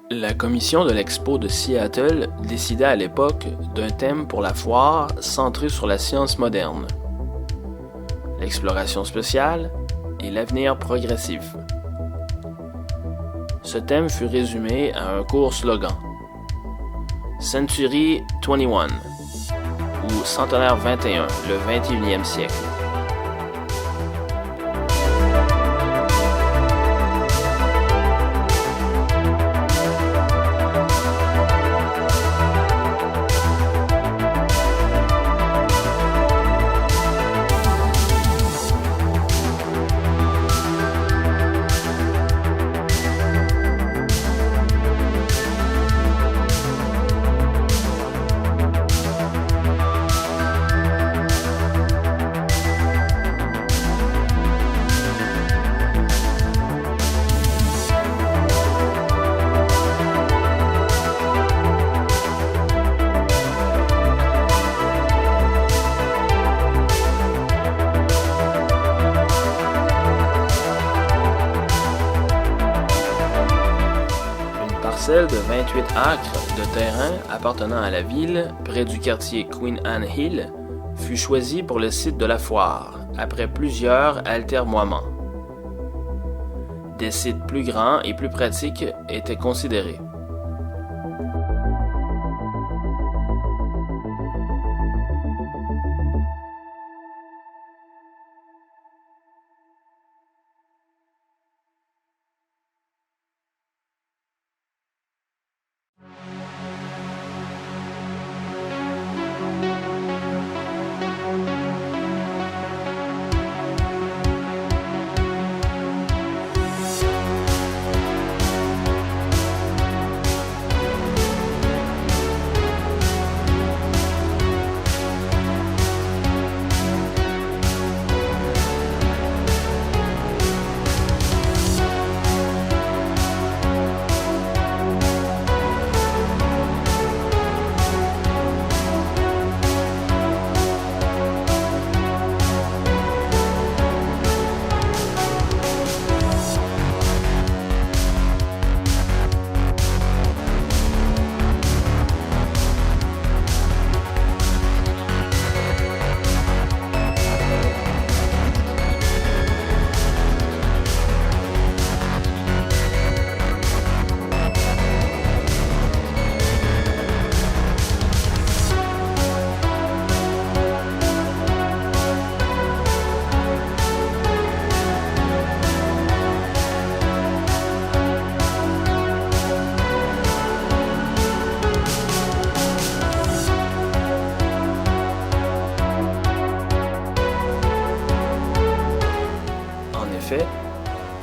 La commission de l'Expo de Seattle décida à l'époque d'un thème pour la foire centré sur la science moderne, l'exploration spatiale et l'avenir progressif. Ce thème fut résumé à un court slogan « Century 21 » ou « Centenaire 21, le 21e siècle ». Celle de 28 acres de terrain appartenant à la ville, près du quartier Queen Anne Hill, fut choisie pour le site de la foire, après plusieurs altermoiements. Des sites plus grands et plus pratiques étaient considérés.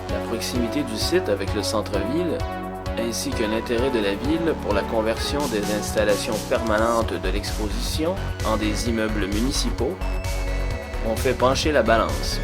La proximité du site avec le centre-ville, ainsi que l'intérêt de la ville pour la conversion des installations permanentes de l'exposition en des immeubles municipaux, ont fait pencher la balance.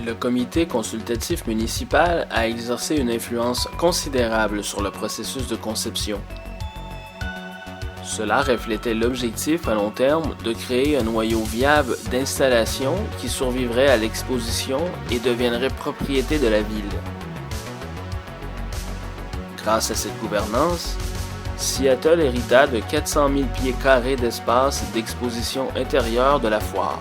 Le comité consultatif municipal a exercé une influence considérable sur le processus de conception. Cela reflétait l'objectif à long terme de créer un noyau viable d'installations qui survivrait à l'exposition et deviendrait propriété de la ville. Grâce à cette gouvernance, Seattle hérita de 400 000 pieds carrés d'espace d'exposition intérieure de la foire.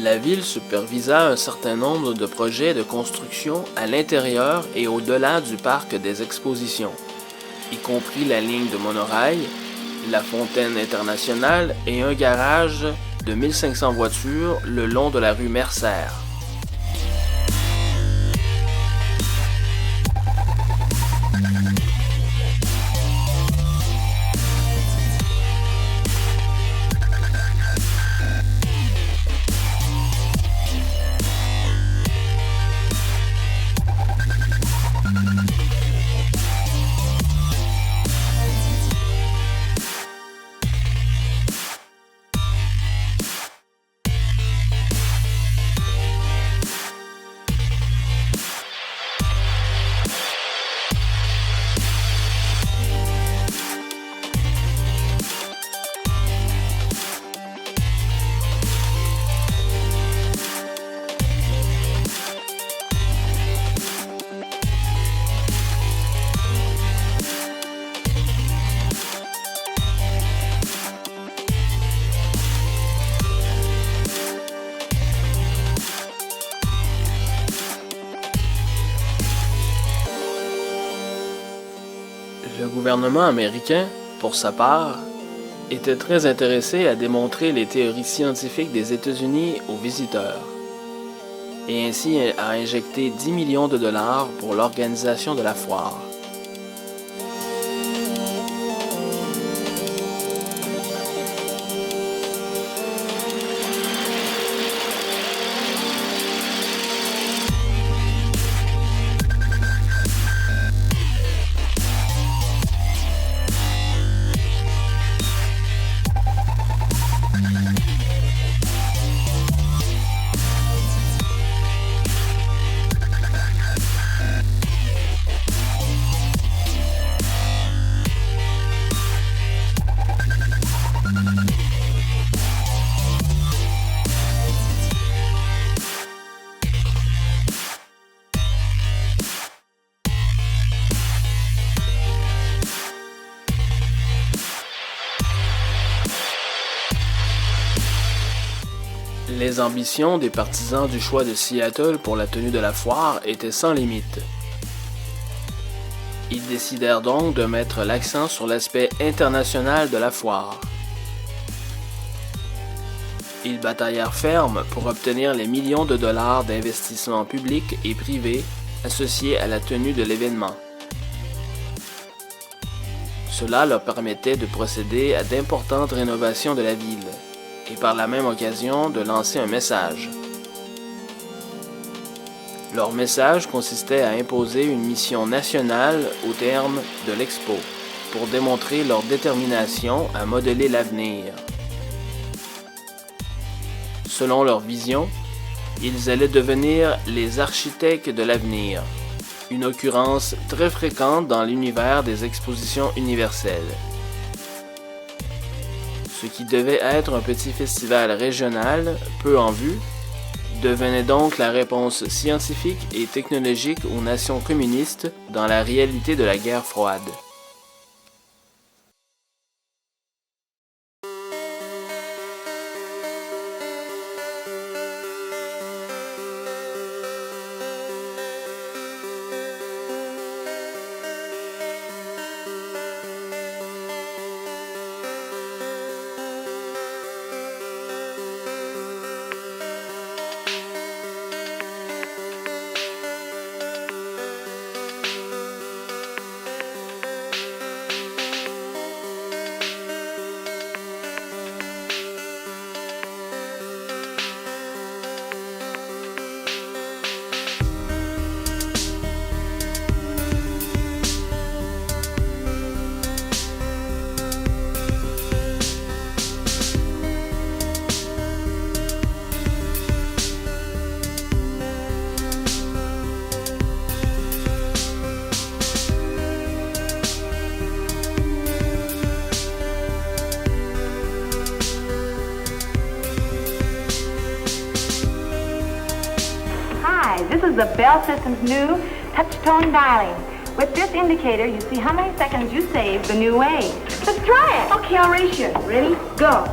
La ville supervisa un certain nombre de projets de construction à l'intérieur et au-delà du parc des expositions, y compris la ligne de monorail, la fontaine internationale et un garage de 1500 voitures le long de la rue Mercer. Le gouvernement américain, pour sa part, était très intéressé à démontrer les théories scientifiques des États-Unis aux visiteurs, et ainsi a injecté 10 millions de dollars pour l'organisation de la foire. Les ambitions des partisans du choix de Seattle pour la tenue de la foire étaient sans limite. Ils décidèrent donc de mettre l'accent sur l'aspect international de la foire. Ils bataillèrent ferme pour obtenir les millions de dollars d'investissements publics et privés associés à la tenue de l'événement. Cela leur permettait de procéder à d'importantes rénovations de la ville et par la même occasion de lancer un message. Leur message consistait à imposer une mission nationale au terme de l'expo pour démontrer leur détermination à modeler l'avenir. Selon leur vision, ils allaient devenir les architectes de l'avenir, une occurrence très fréquente dans l'univers des expositions universelles. Ce qui devait être un petit festival régional, peu en vue, devenait donc la réponse scientifique et technologique aux nations communistes dans la réalité de la guerre froide. This is the Bell System's new touch-tone dialing. With this indicator, you see how many seconds you save the new way. Let's try it. Okay, I'll race you. Ready? Go.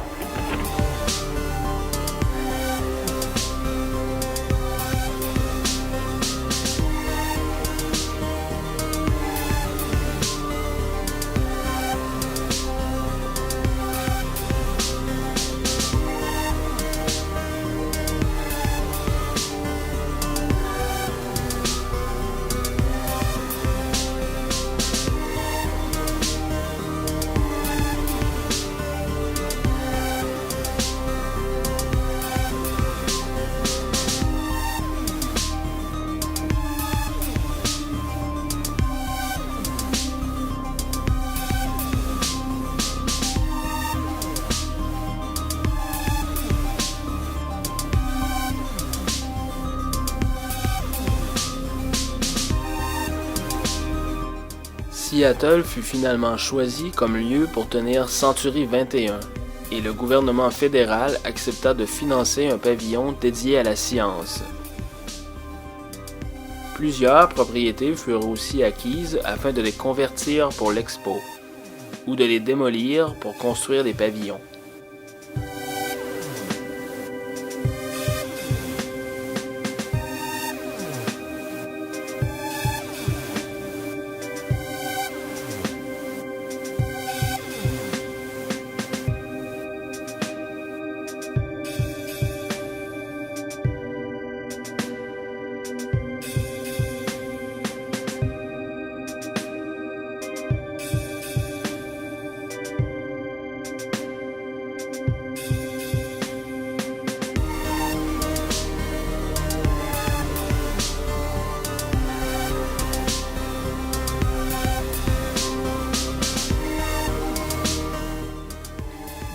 Seattle fut finalement choisi comme lieu pour tenir Century 21 et le gouvernement fédéral accepta de financer un pavillon dédié à la science. Plusieurs propriétés furent aussi acquises afin de les convertir pour l'expo ou de les démolir pour construire des pavillons.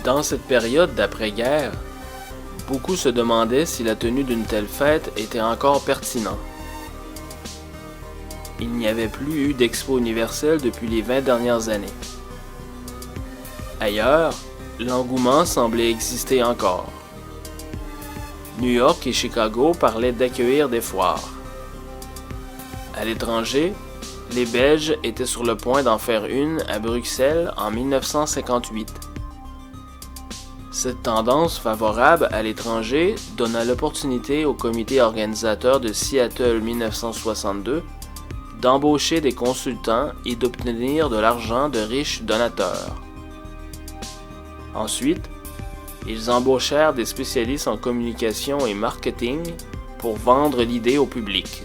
Dans cette période d'après-guerre, beaucoup se demandaient si la tenue d'une telle fête était encore pertinente. Il n'y avait plus eu d'expo universelle depuis les 20 dernières années. Ailleurs, l'engouement semblait exister encore. New York et Chicago parlaient d'accueillir des foires. À l'étranger, les Belges étaient sur le point d'en faire une à Bruxelles en 1958. Cette tendance favorable à l'étranger donna l'opportunité au comité organisateur de Seattle 1962 d'embaucher des consultants et d'obtenir de l'argent de riches donateurs. Ensuite, ils embauchèrent des spécialistes en communication et marketing pour vendre l'idée au public.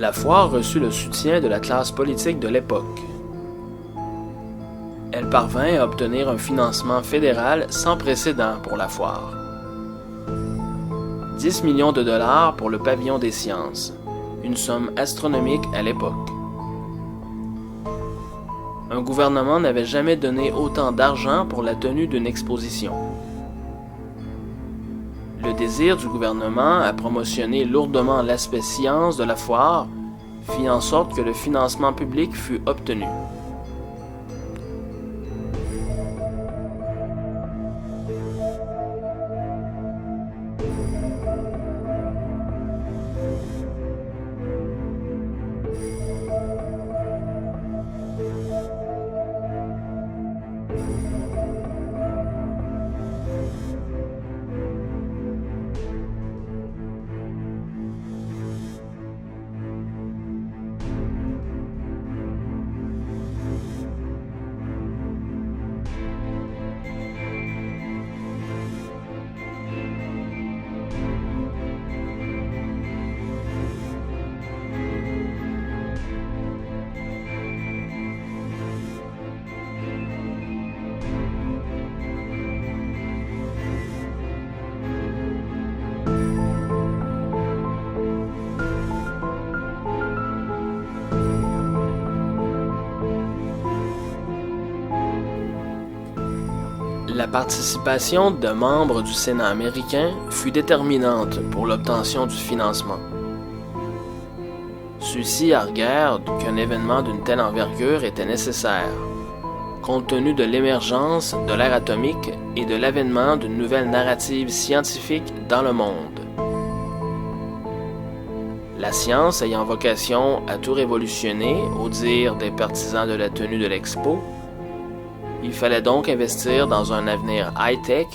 La foire reçut le soutien de la classe politique de l'époque. Elle parvint à obtenir un financement fédéral sans précédent pour la foire. 10 millions de dollars pour le pavillon des sciences, une somme astronomique à l'époque. Un gouvernement n'avait jamais donné autant d'argent pour la tenue d'une exposition. Le désir du gouvernement à promotionner lourdement l'aspect science de la foire fit en sorte que le financement public fut obtenu. La participation de membres du Sénat américain fut déterminante pour l'obtention du financement. Ceux-ci arguèrent qu'un événement d'une telle envergure était nécessaire, compte tenu de l'émergence de l'ère atomique et de l'avènement d'une nouvelle narrative scientifique dans le monde. La science ayant vocation à tout révolutionner, au dire des partisans de la tenue de l'expo, il fallait donc investir dans un avenir high-tech,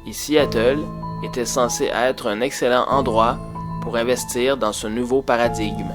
et Seattle était censé être un excellent endroit pour investir dans ce nouveau paradigme.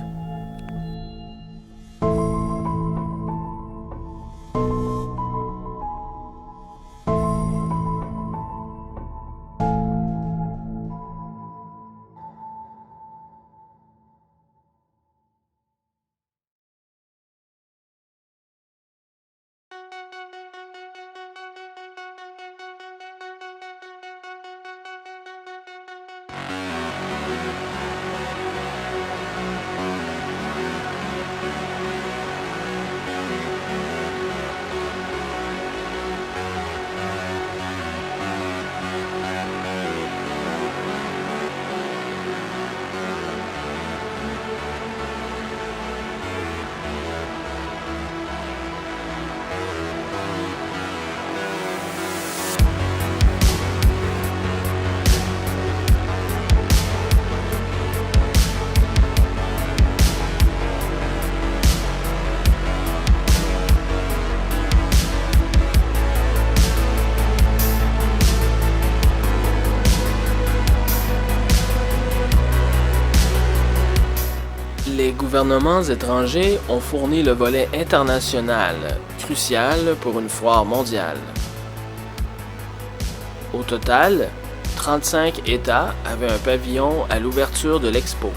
gouvernements étrangers ont fourni le volet international, crucial pour une foire mondiale. Au total, 35 États avaient un pavillon à l'ouverture de l'expo.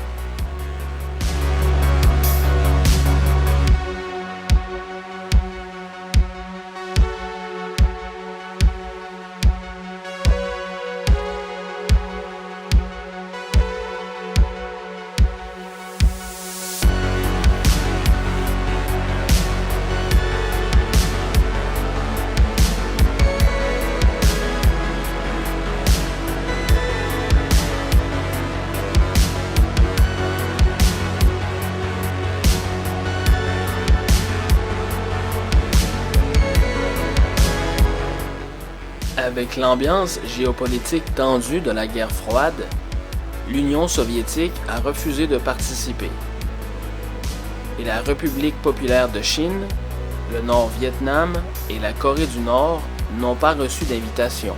Avec l'ambiance géopolitique tendue de la guerre froide, l'Union soviétique a refusé de participer. Et la République populaire de Chine, le Nord-Vietnam et la Corée du Nord n'ont pas reçu d'invitation.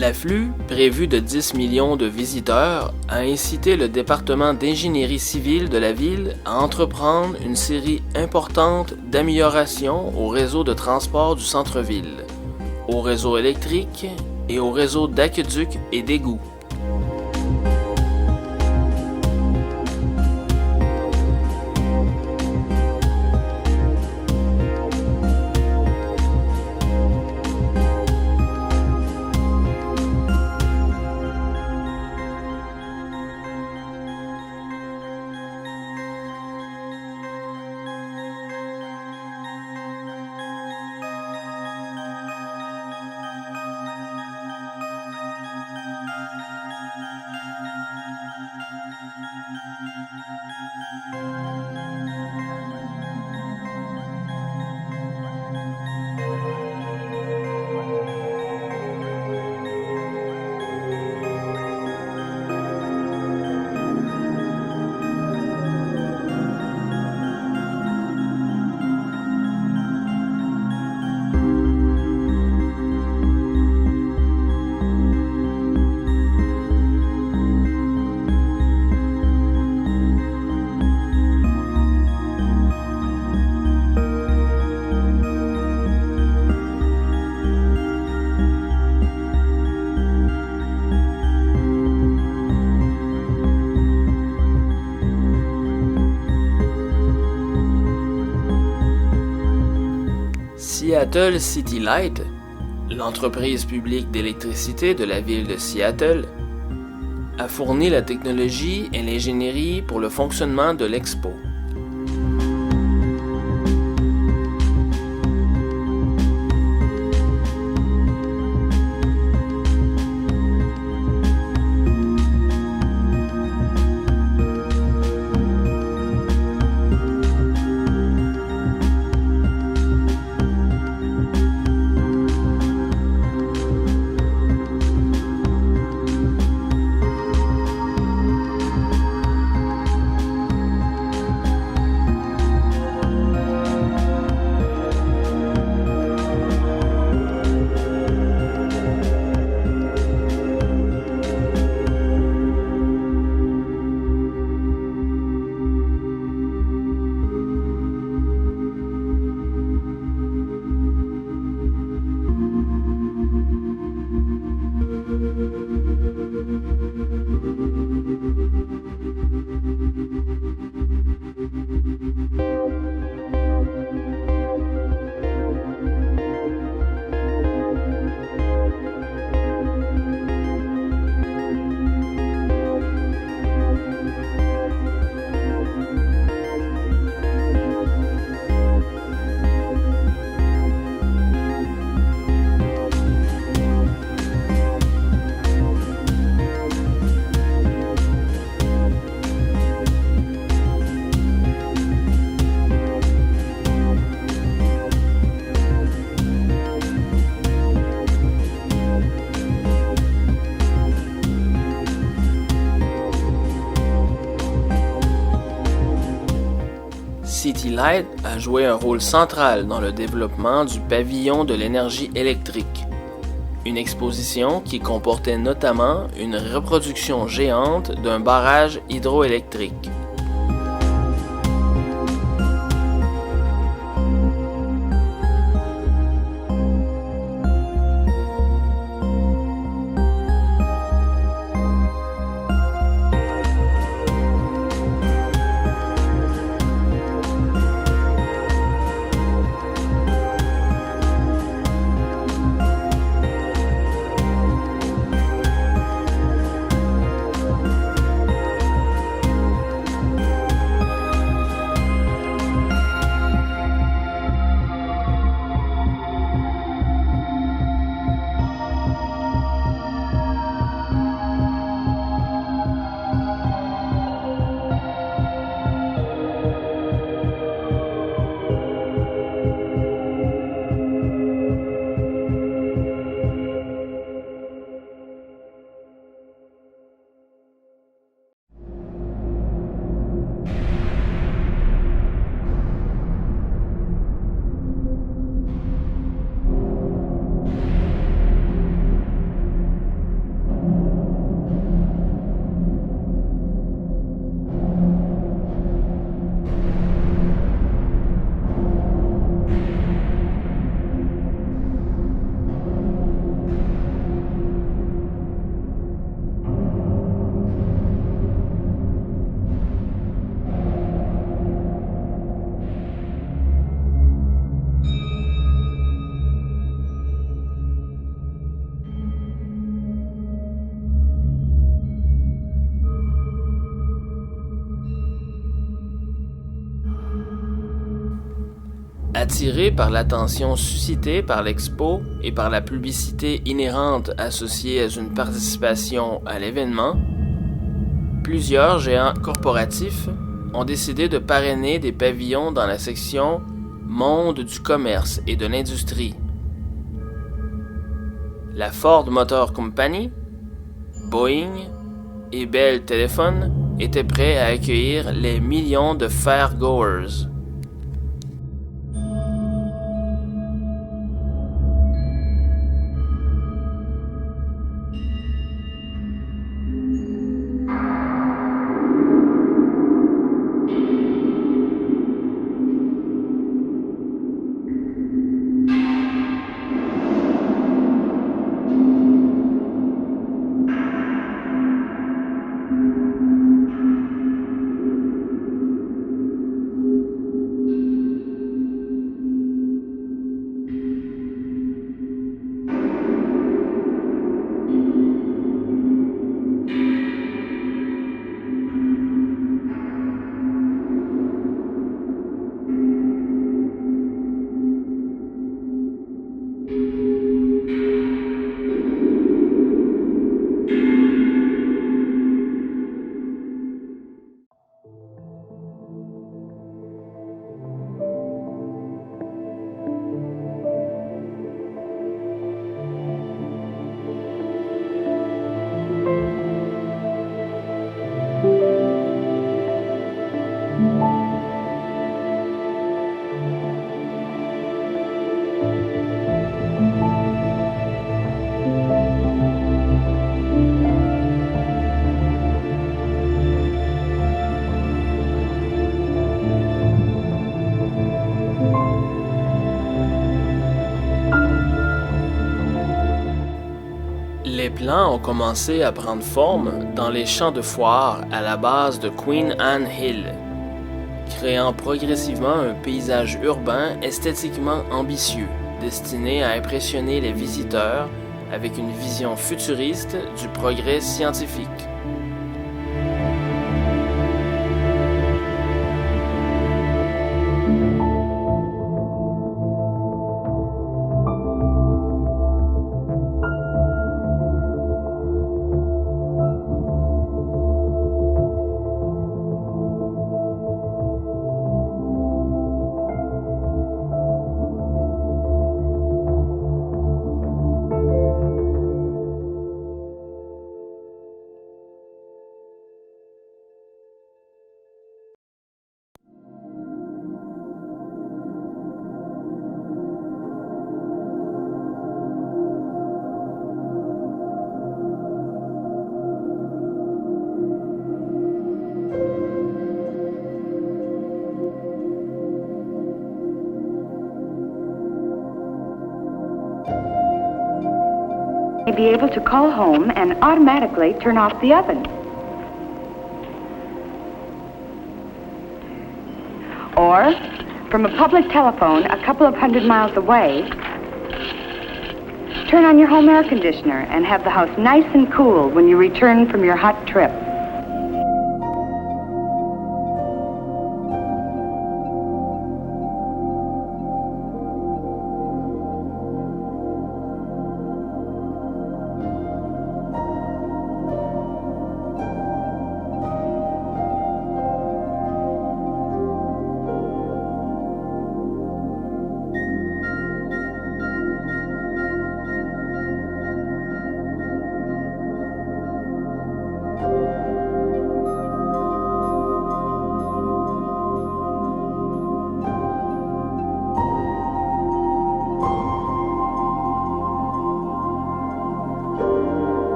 L'afflux, prévu de 10 millions de visiteurs, a incité le département d'ingénierie civile de la ville à entreprendre une série importante d'améliorations au réseau de transport du centre-ville, au réseau électrique et au réseau d'aqueducs et d'égouts. Seattle City Light, l'entreprise publique d'électricité de la ville de Seattle, a fourni la technologie et l'ingénierie pour le fonctionnement de l'expo. Light a joué un rôle central dans le développement du pavillon de l'énergie électrique, une exposition qui comportait notamment une reproduction géante d'un barrage hydroélectrique. Attiré par l'attention suscitée par l'expo et par la publicité inhérente associée à une participation à l'événement, plusieurs géants corporatifs ont décidé de parrainer des pavillons dans la section Monde du commerce et de l'industrie. La Ford Motor Company, Boeing et Bell Telephone étaient prêts à accueillir les millions de fairgoers. Les plans ont commencé à prendre forme dans les champs de foire à la base de Queen Anne Hill, créant progressivement un paysage urbain esthétiquement ambitieux, destiné à impressionner les visiteurs avec une vision futuriste du progrès scientifique. be able to call home and automatically turn off the oven. Or, from a public telephone a couple of 100 miles away, turn on your home air conditioner and have the house nice and cool when you return from your hot trip.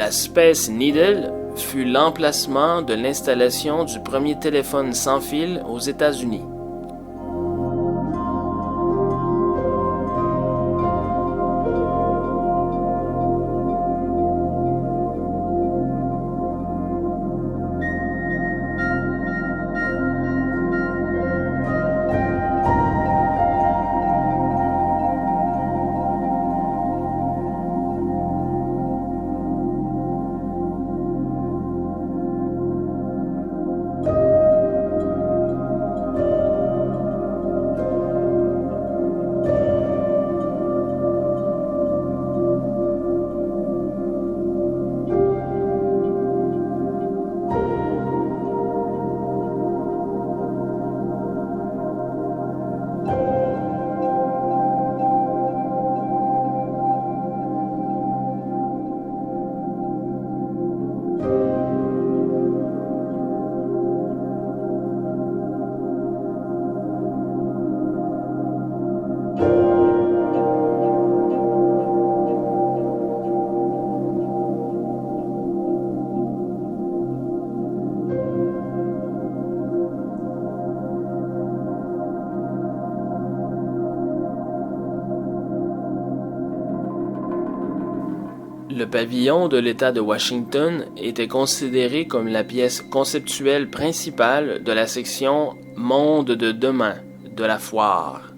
La Space Needle fut l'emplacement de l'installation du premier téléphone sans fil aux États-Unis. Le pavillon de l'État de Washington était considéré comme la pièce conceptuelle principale de la section Monde de demain de la foire.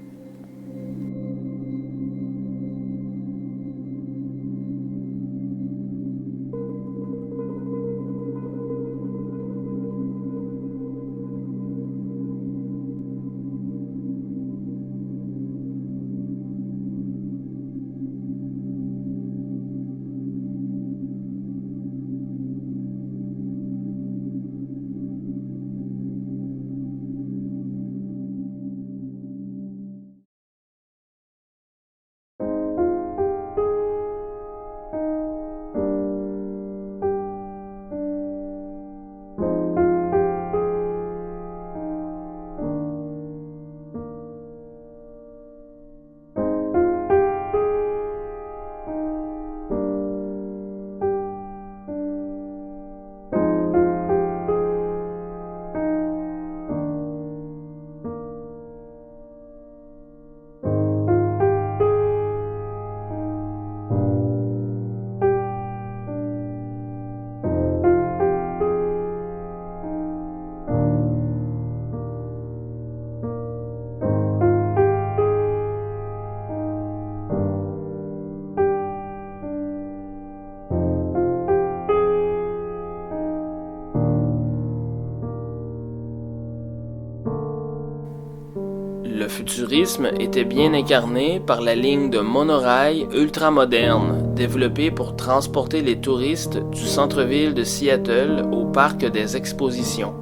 Le futurisme était bien incarné par la ligne de monorail ultramoderne développée pour transporter les touristes du centre-ville de Seattle au parc des expositions.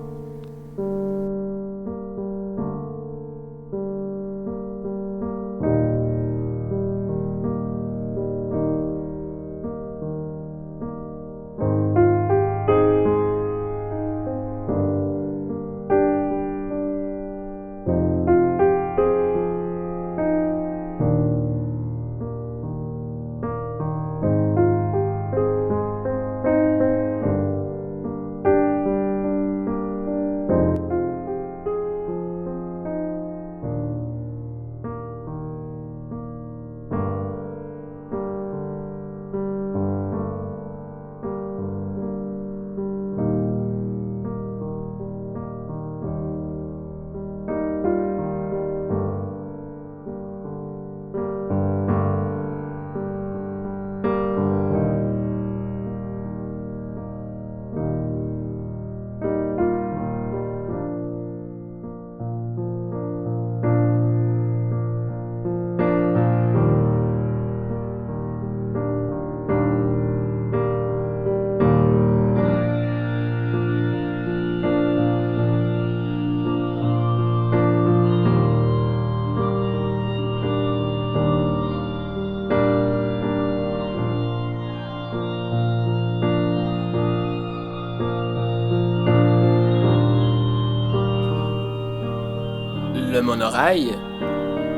Le monorail,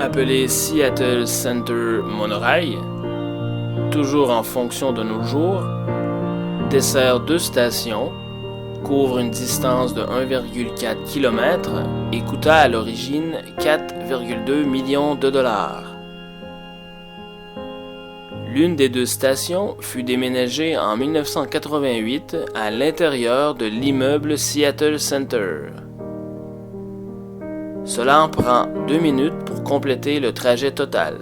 appelé Seattle Center Monorail, toujours en fonction de nos jours, dessert 2 stations, couvre une distance de 1,4 km et coûta à l'origine 4,2 millions de dollars. L'une des 2 stations fut déménagée en 1988 à l'intérieur de l'immeuble Seattle Center. Cela en prend 2 minutes pour compléter le trajet total.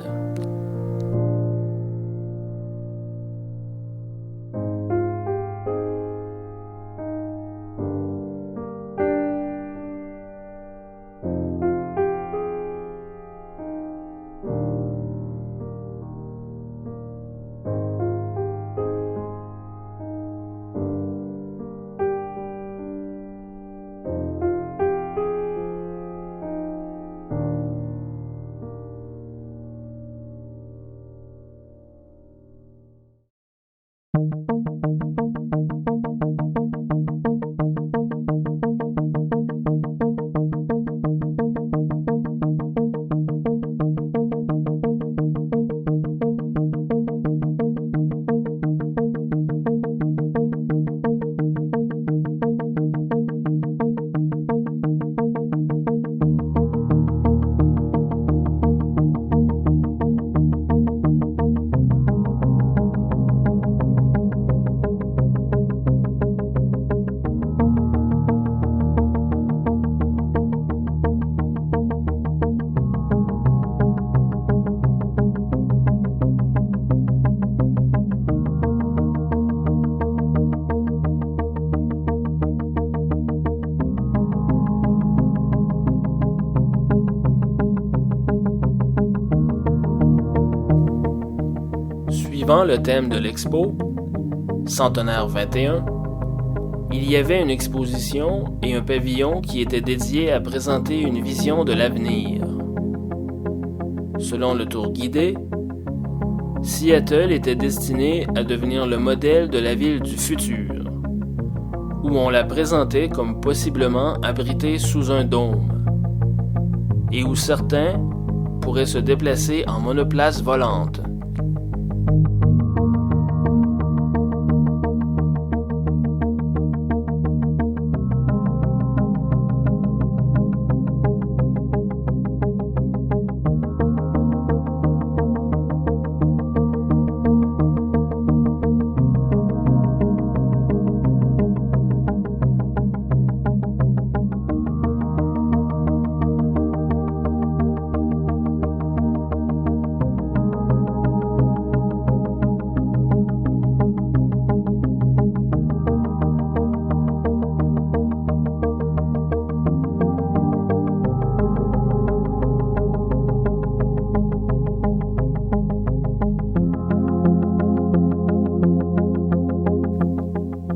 Suivant le thème de l'expo, Centenaire 21, il y avait une exposition et un pavillon qui étaient dédiés à présenter une vision de l'avenir. Selon le tour guidé, Seattle était destiné à devenir le modèle de la ville du futur, où on la présentait comme possiblement abritée sous un dôme, et où certains pourraient se déplacer en monoplace volante.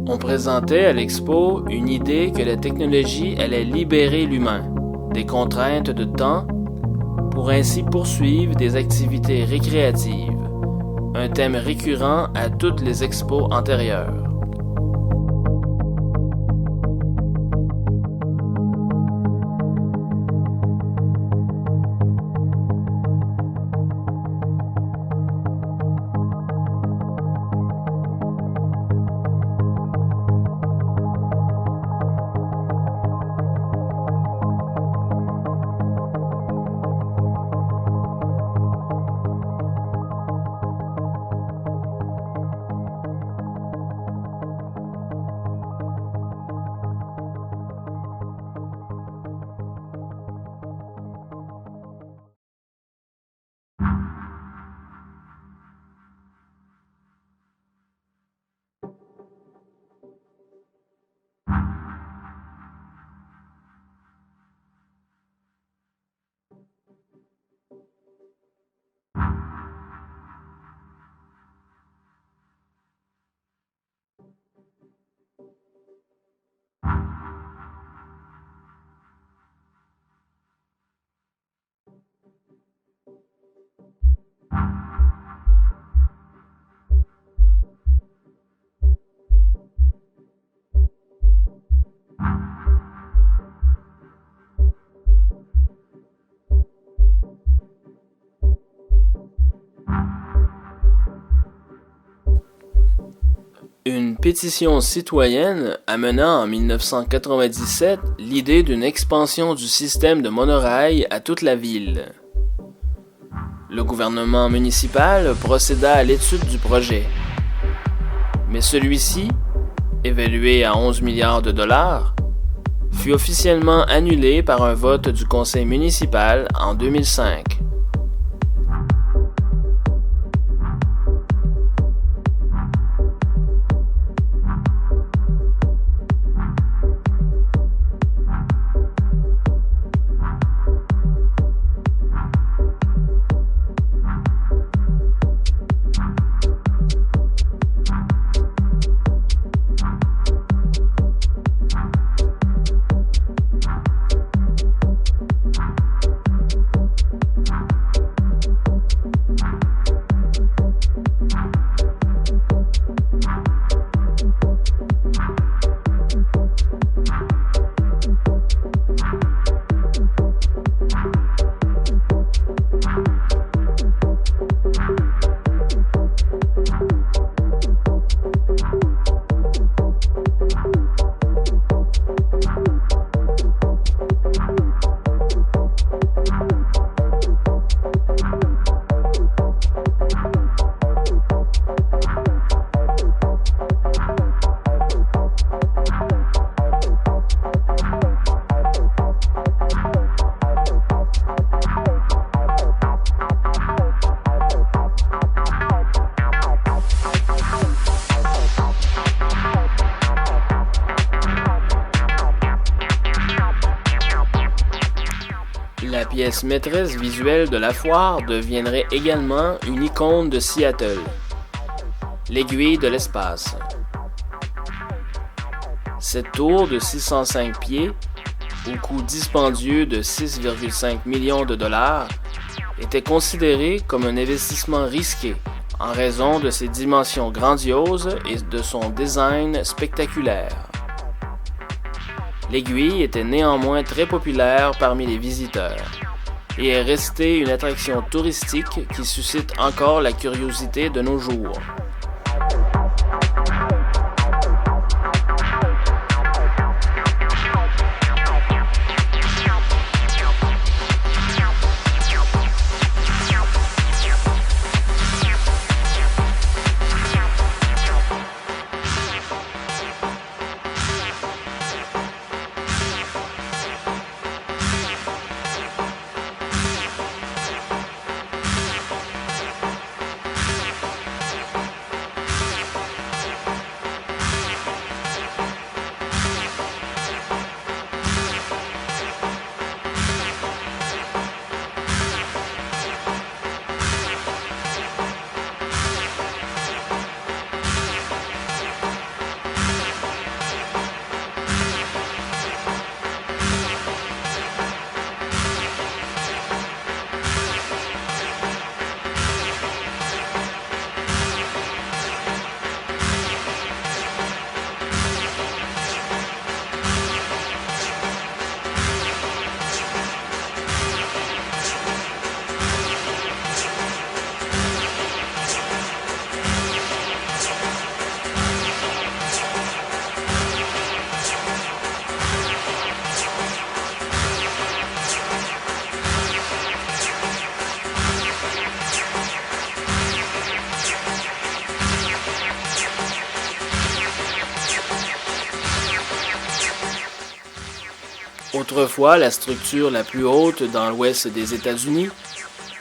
On présentait à l'expo une idée que la technologie allait libérer l'humain des contraintes de temps pour ainsi poursuivre des activités récréatives, un thème récurrent à toutes les expos antérieures. Une pétition citoyenne amena en 1997 l'idée d'une expansion du système de monorail à toute la ville. Le gouvernement municipal procéda à l'étude du projet. Mais celui-ci, évalué à 11 milliards de dollars, fut officiellement annulé par un vote du conseil municipal en 2005. La pièce maîtresse visuelle de la foire deviendrait également une icône de Seattle, l'aiguille de l'espace. Cette tour de 605 pieds, au coût dispendieux de 6,5 millions de dollars, était considérée comme un investissement risqué en raison de ses dimensions grandioses et de son design spectaculaire. L'aiguille était néanmoins très populaire parmi les visiteurs et est restée une attraction touristique qui suscite encore la curiosité de nos jours. Autrefois la structure la plus haute dans l'ouest des États-Unis,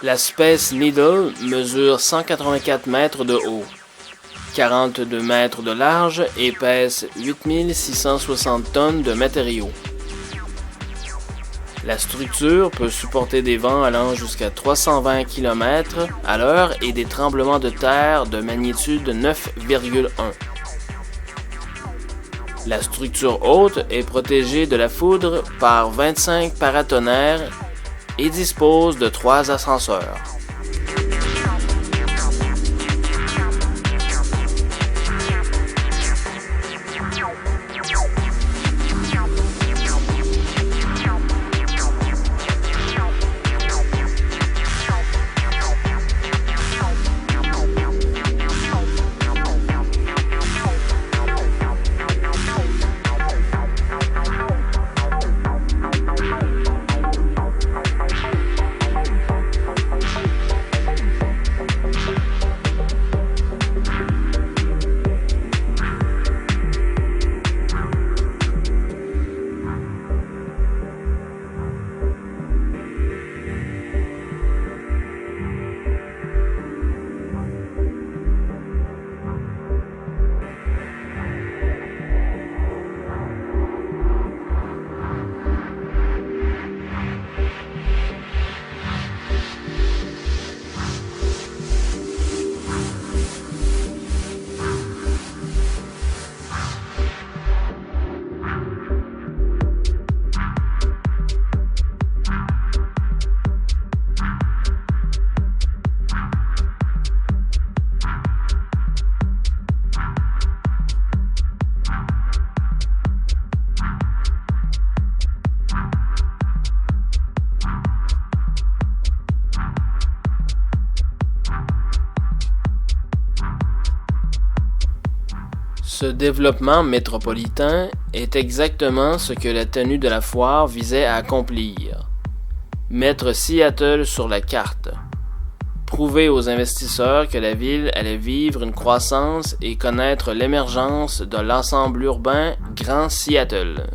la Space Needle mesure 184 mètres de haut, 42 mètres de large et pèse 8660 tonnes de matériaux. La structure peut supporter des vents allant jusqu'à 320 km à l'heure et des tremblements de terre de magnitude 9,1. La structure haute est protégée de la foudre par 25 paratonnerres et dispose de 3 ascenseurs. Ce développement métropolitain est exactement ce que la tenue de la foire visait à accomplir. Mettre Seattle sur la carte. Prouver aux investisseurs que la ville allait vivre une croissance et connaître l'émergence de l'ensemble urbain Grand Seattle.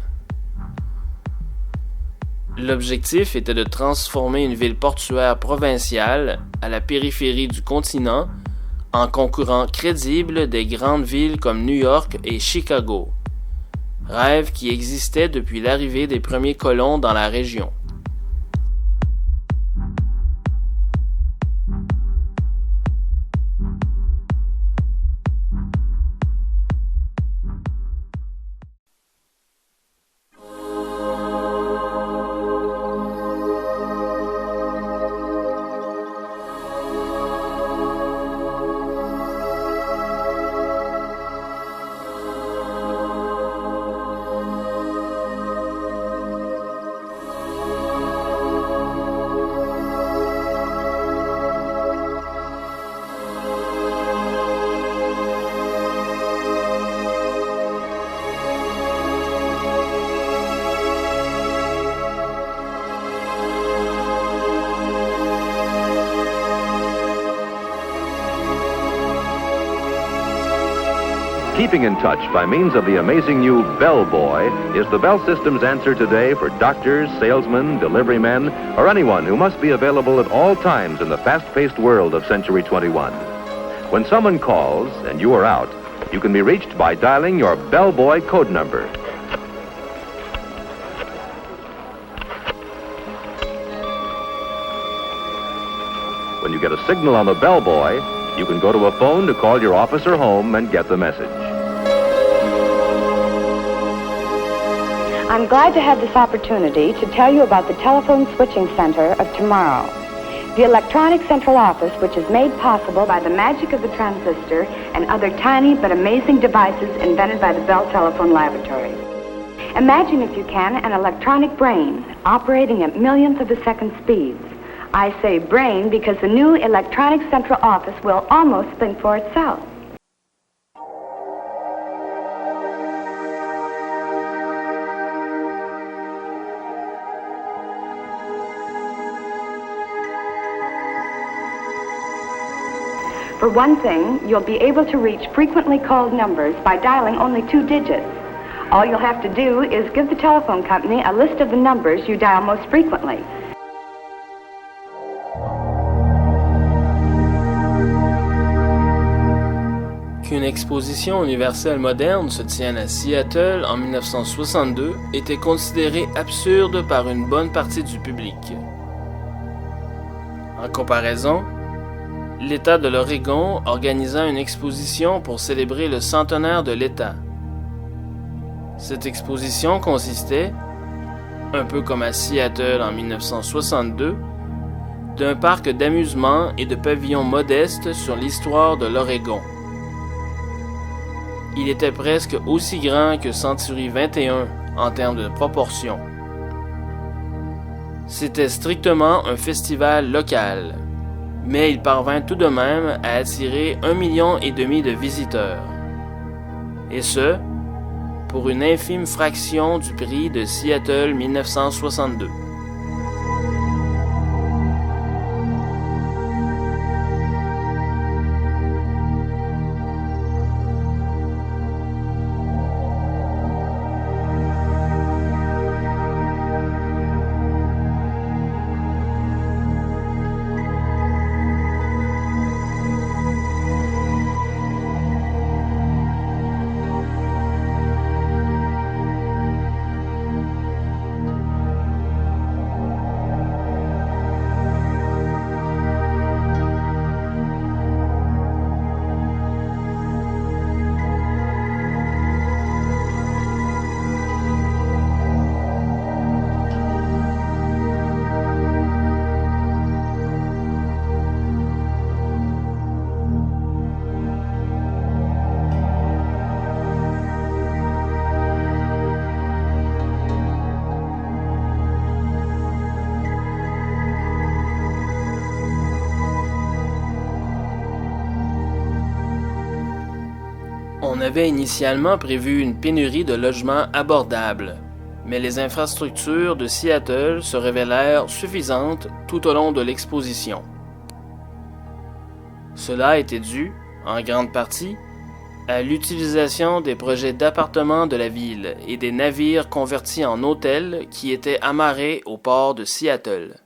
L'objectif était de transformer une ville portuaire provinciale à la périphérie du continent en concurrent crédible des grandes villes comme New York et Chicago. Rêve qui existait depuis l'arrivée des premiers colons dans la région. Keeping in touch by means of the amazing new Bell Boy is the Bell System's answer today for doctors, salesmen, delivery men, or anyone who must be available at all times in the fast-paced world of Century 21. When someone calls and you are out, you can be reached by dialing your Bell Boy code number. When you get a signal on the Bell Boy, you can go to a phone to call your office or home and get the message. I'm glad to have this opportunity to tell you about the telephone switching center of tomorrow. The electronic central office, which is made possible by the magic of the transistor and other tiny but amazing devices invented by the Bell Telephone Laboratory. Imagine, if you can, an electronic brain operating at millionths of a second speeds. I say brain because the new electronic central office will almost think for itself. For one thing, you'll be able to reach frequently called numbers by dialing only 2 digits. All you'll have to do is give the telephone company a list of the numbers you dial most frequently. Qu'une exposition universelle moderne se tienne à Seattle en 1962 était considéré absurde par une bonne partie du public. En comparaison, l'État de l'Oregon organisa une exposition pour célébrer le centenaire de l'État. Cette exposition consistait, un peu comme à Seattle en 1962, d'un parc d'amusement et de pavillons modestes sur l'histoire de l'Oregon. Il était presque aussi grand que Century 21 en termes de proportions. C'était strictement un festival local, mais il parvint tout de même à attirer 1,5 million de visiteurs. Et ce, pour une infime fraction du prix de Seattle 1962. On avait initialement prévu une pénurie de logements abordables, mais les infrastructures de Seattle se révélèrent suffisantes tout au long de l'exposition. Cela était dû, en grande partie, à l'utilisation des projets d'appartements de la ville et des navires convertis en hôtels qui étaient amarrés au port de Seattle.